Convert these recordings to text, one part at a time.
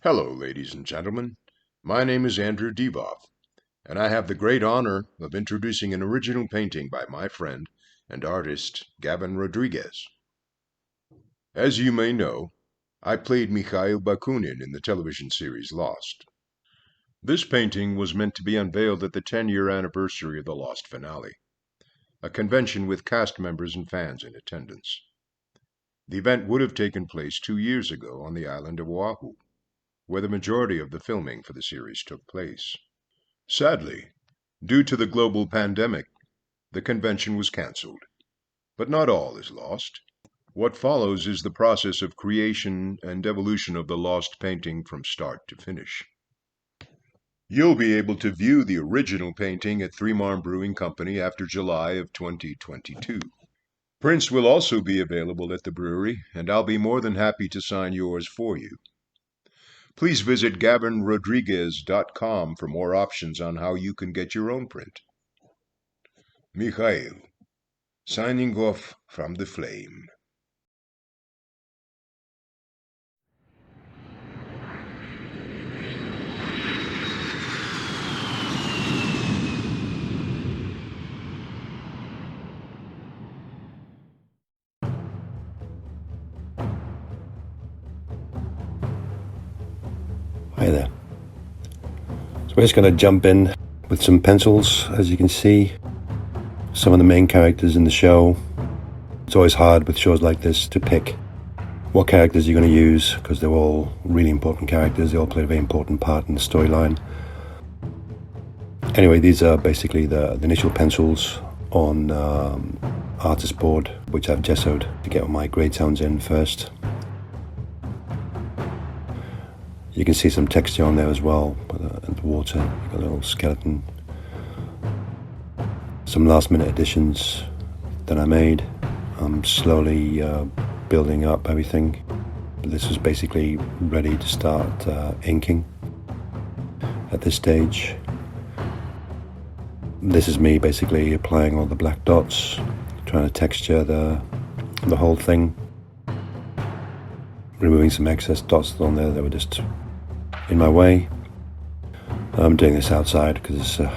Hello, ladies and gentlemen. My name is Andrew Divoff, and I have the great honor of introducing an original painting by my friend and artist, Gavin Rodrigues. As you may know, I played Mikhail Bakunin in the television series Lost. This painting was meant to be unveiled at the 10-year anniversary of the Lost finale, a convention with cast members and fans in attendance. The event would have taken place 2 years ago on the island of Oahu, where the majority of the filming for the series took place. Sadly, due to the global pandemic, the convention was cancelled. But not all is lost. What follows is the process of creation and evolution of the lost painting from start to finish. You'll be able to view the original painting at Three Marm Brewing Company after July of 2022. Prints will also be available at the brewery, and I'll be more than happy to sign yours for you. Please visit GavinRodrigues.com for more options on how you can get your own print. Mikhail, signing off from the flame. Hi there. So we're just going to jump in with some pencils. As you can see, some of the main characters in the show. It's always hard with shows like this to pick what characters you're going to use, because they're all really important characters. They all play a very important part in the storyline. Anyway, these are basically the initial pencils on artist board, which I've gessoed to get my grey tones in first. You can see some texture on there as well, and water, a little skeleton. Some last minute additions that I made. I'm slowly building up everything. This is basically ready to start inking at this stage. This is me basically applying all the black dots, trying to texture the whole thing. Removing some excess dots on there that were just in my way. I'm doing this outside because it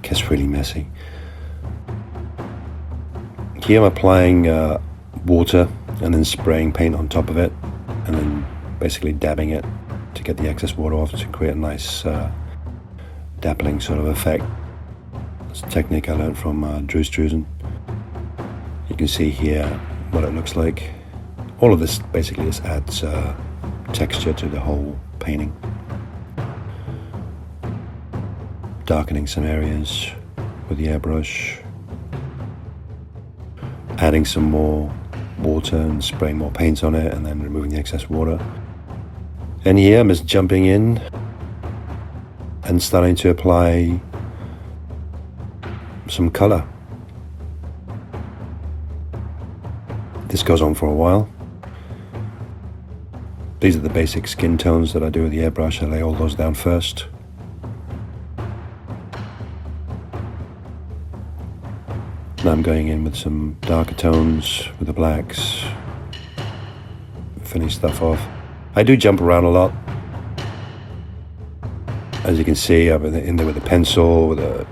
gets really messy. Here I'm applying water and then spraying paint on top of it, and then basically dabbing it to get the excess water off to create a nice dappling sort of effect. It's a technique I learned from Drew Struzan. You can see here what it looks like. All of this basically just adds texture to the whole painting. Darkening some areas with the airbrush. Adding some more water and spraying more paint on it, and then removing the excess water. And here I'm just jumping in and starting to apply some color. This goes on for a while. These are the basic skin tones that I do with the airbrush. I lay all those down first. Now I'm going in with some darker tones with the blacks. Finish stuff off. I do jump around a lot. As you can see, I'm in there with a pencil, with a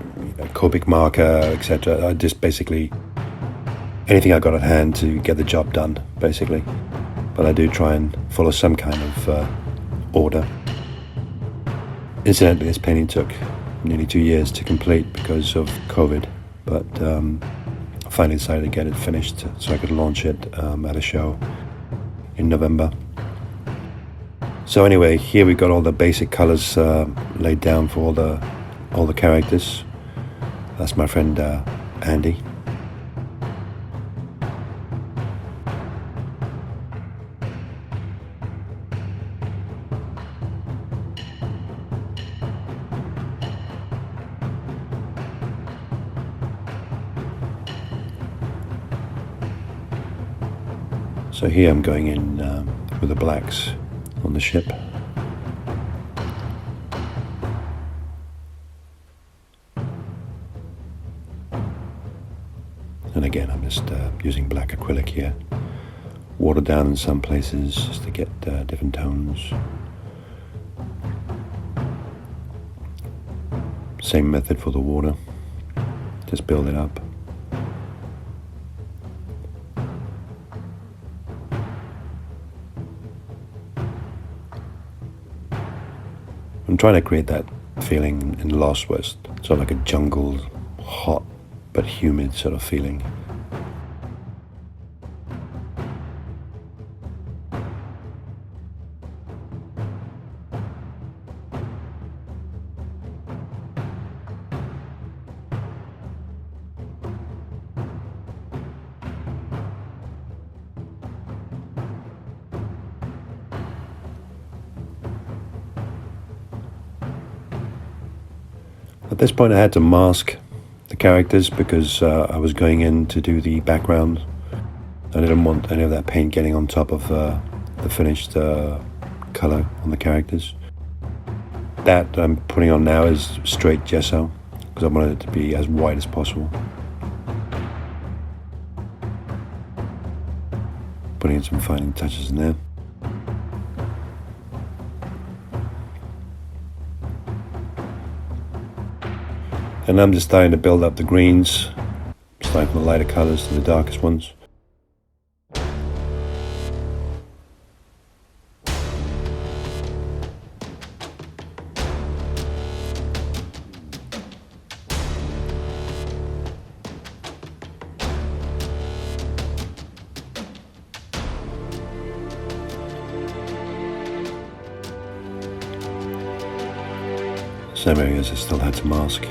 Copic marker, etc. I just basically, anything I got at hand to get the job done, basically. But I do try and follow some kind of order. Incidentally, this painting took nearly 2 years to complete because of COVID, but I finally decided to get it finished so I could launch it at a show in November. So anyway, here we've got all the basic colors laid down for all the characters. That's my friend Andy. So here I'm going in with the blacks on the ship. And again, I'm just using black acrylic here. Watered down in some places just to get different tones. Same method for the water. Just build it up. I'm trying to create that feeling in Lost West, sort of like a jungle, hot but humid sort of feeling. At this point I had to mask the characters because I was going in to do the background. I didn't want any of that paint getting on top of the finished color on the characters. That I'm putting on now is straight gesso because I wanted it to be as white as possible. Putting in some fine touches in there. And I'm just starting to build up the greens, starting from the lighter colors to the darkest ones. Some areas I still had to mask.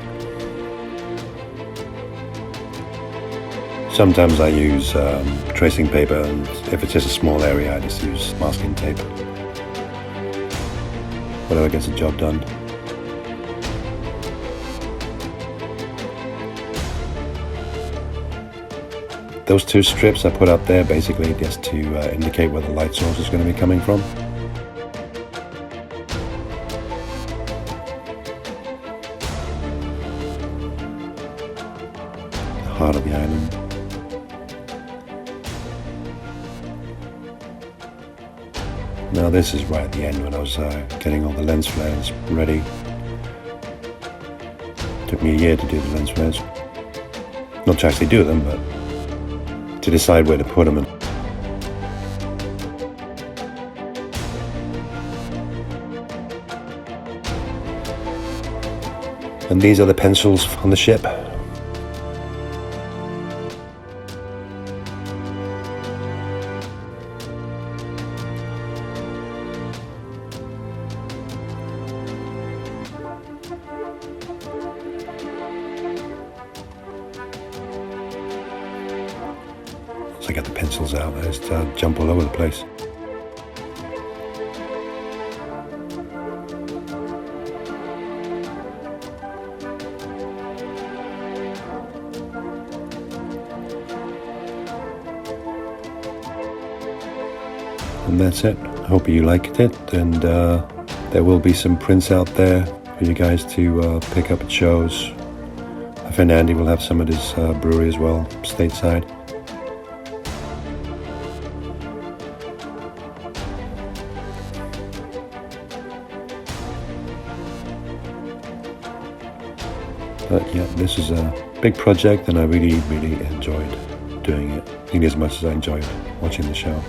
Sometimes I use tracing paper, and if it's just a small area, I just use masking tape. Whatever gets the job done. Those two strips I put up there basically just to indicate where the light source is going to be coming from. The heart of the island. Now this is right at the end when I was getting all the lens flares ready. Took me a year to do the lens flares. Not to actually do them, but to decide where to put them in. And these are the pencils on the ship. I get the pencils out, I just jump all over the place. And that's it. I hope you liked it, and there will be some prints out there for you guys to pick up at shows. My friend Andy will have some at his brewery as well, stateside. But yeah, this is a big project and I really enjoyed doing it. Nearly as much as I enjoyed watching the show.